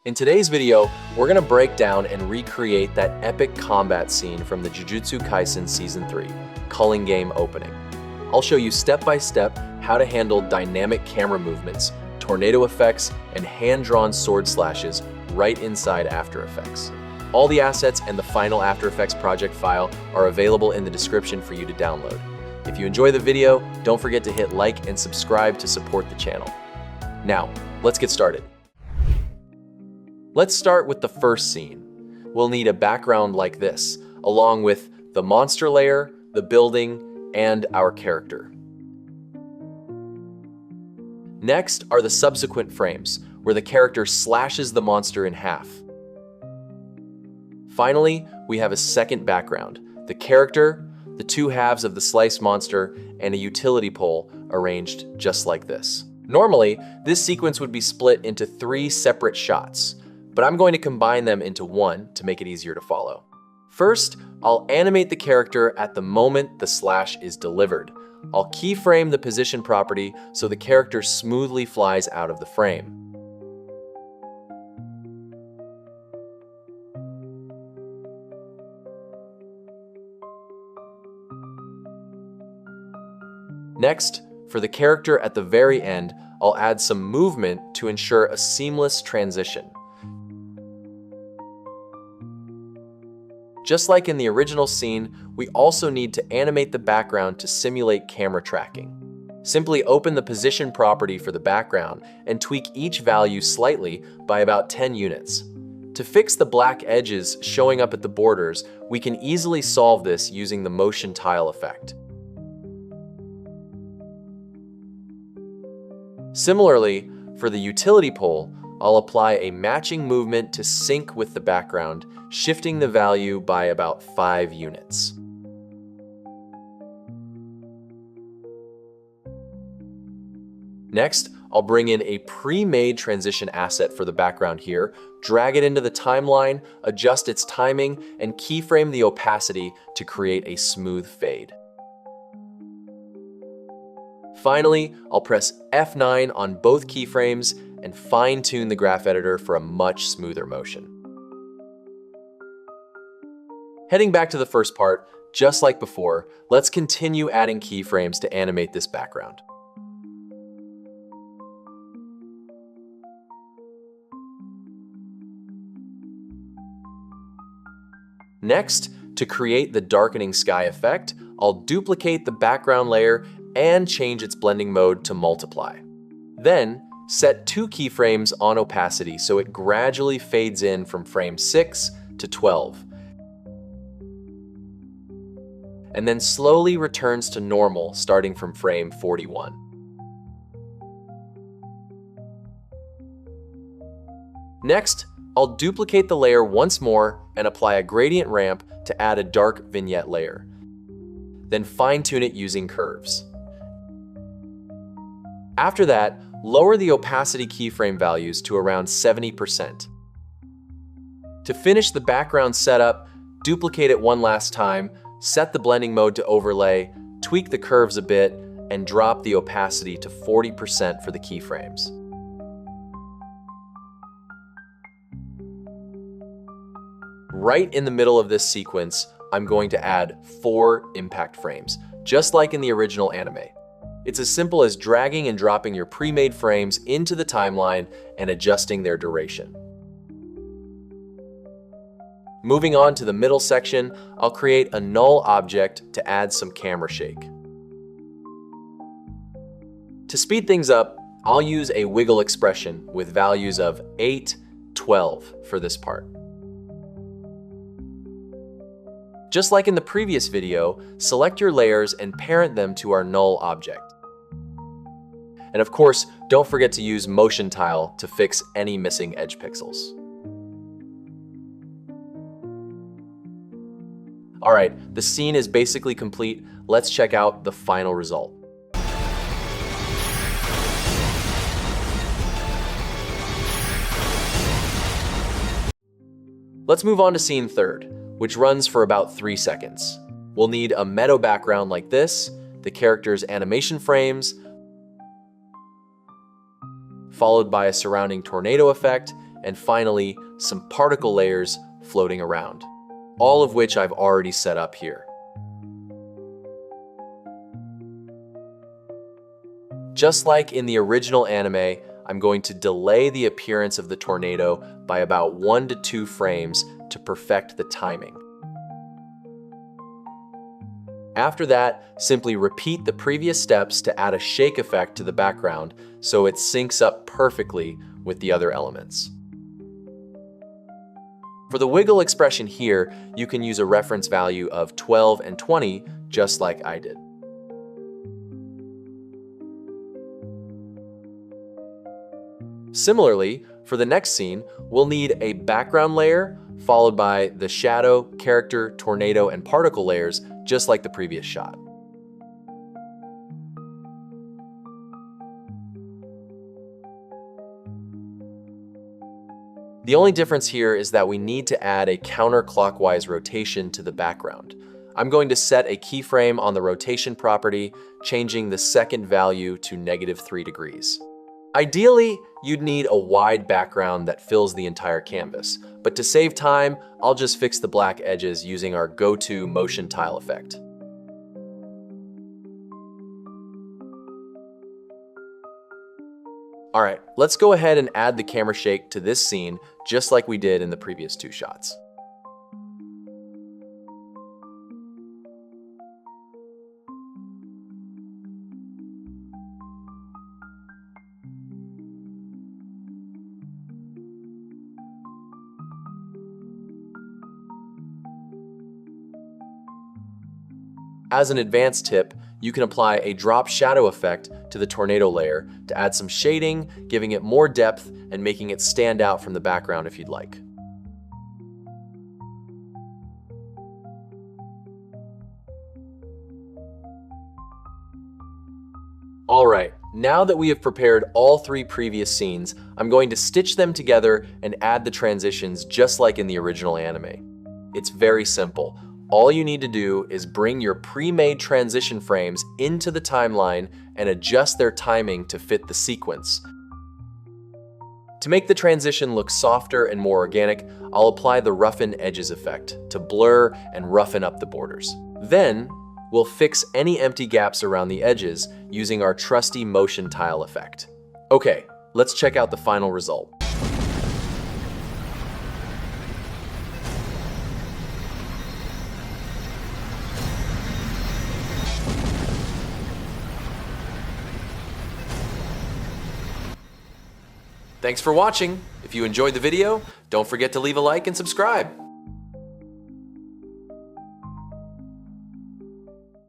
In today's video, we're going to break down and recreate that epic combat scene from the Jujutsu Kaisen Season 3, Culling Game opening. I'll show you step by step how to handle dynamic camera movements, tornado effects, and hand-drawn sword slashes right inside After Effects. All the assets and the final After Effects project file are available in the description for you to download. If you enjoy the video, don't forget to hit like and subscribe to support the channel. Now, let's get started. Let's start with the first scene. We'll need a background like this, along with the monster layer, the building, and our character. Next are the subsequent frames, where the character slashes the monster in half. Finally, we have a second background, the character, the two halves of the sliced monster, and a utility pole arranged just like this. Normally, this sequence would be split into 3 separate shots, but I'm going to combine them into one to make it easier to follow. First, I'll animate the character at the moment the slash is delivered. I'll keyframe the position property so the character smoothly flies out of the frame. Next, for the character at the very end, I'll add some movement to ensure a seamless transition. Just like in the original scene, we also need to animate the background to simulate camera tracking. Simply open the position property for the background and tweak each value slightly by about 10 units. To fix the black edges showing up at the borders, we can easily solve this using the motion tile effect. Similarly, for the utility pole, I'll apply a matching movement to sync with the background, shifting the value by about 5 units. Next, I'll bring in a pre-made transition asset for the background here, drag it into the timeline, adjust its timing, and keyframe the opacity to create a smooth fade. Finally, I'll press F9 on both keyframes and fine-tune the graph editor for a much smoother motion. Heading back to the first part, just like before, let's continue adding keyframes to animate this background. Next, to create the darkening sky effect, I'll duplicate the background layer and change its blending mode to multiply. Then, set 2 keyframes on opacity so it gradually fades in from frame 6 to 12. And then slowly returns to normal starting from frame 41. Next, I'll duplicate the layer once more and apply a gradient ramp to add a dark vignette layer. Then fine-tune it using curves. After that, lower the opacity keyframe values to around 70%. To finish the background setup, duplicate it one last time, set the blending mode to overlay, tweak the curves a bit, and drop the opacity to 40% for the keyframes. Right in the middle of this sequence, I'm going to add 4 impact frames, just like in the original anime. It's as simple as dragging and dropping your pre-made frames into the timeline and adjusting their duration. Moving on to the middle section, I'll create a null object to add some camera shake. To speed things up, I'll use a wiggle expression with values of 8, 12 for this part. Just like in the previous video, select your layers and parent them to our null object. And of course, don't forget to use motion tile to fix any missing edge pixels. All right, the scene is basically complete. Let's check out the final result. Let's move on to scene 3, which runs for about 3 seconds. We'll need a Meadow background like this, the character's animation frames, followed by a surrounding tornado effect, and finally, some particle layers floating around, all of which I've already set up here. Just like in the original anime, I'm going to delay the appearance of the tornado by about 1 to 2 frames to perfect the timing. After that, simply repeat the previous steps to add a shake effect to the background so it syncs up perfectly with the other elements. For the wiggle expression here, you can use a reference value of 12 and 20, just like I did. Similarly, for the next scene, we'll need a background layer followed by the shadow, character, tornado, and particle layers, just like the previous shot. The only difference here is that we need to add a counterclockwise rotation to the background. I'm going to set a keyframe on the rotation property, changing the second value to -3 degrees. Ideally, you'd need a wide background that fills the entire canvas, but to save time, I'll just fix the black edges using our go-to motion tile effect. All right, let's go ahead and add the camera shake to this scene, just like we did in the previous 2 shots. As an advanced tip, you can apply a drop shadow effect to the tornado layer to add some shading, giving it more depth and making it stand out from the background if you'd like. All right, now that we have prepared all 3 previous scenes, I'm going to stitch them together and add the transitions just like in the original anime. It's very simple. All you need to do is bring your pre-made transition frames into the timeline and adjust their timing to fit the sequence. To make the transition look softer and more organic, I'll apply the Roughen Edges effect to blur and roughen up the borders. Then, we'll fix any empty gaps around the edges using our trusty motion tile effect. Okay, let's check out the final result. Thanks for watching. If you enjoyed the video, don't forget to leave a like and subscribe.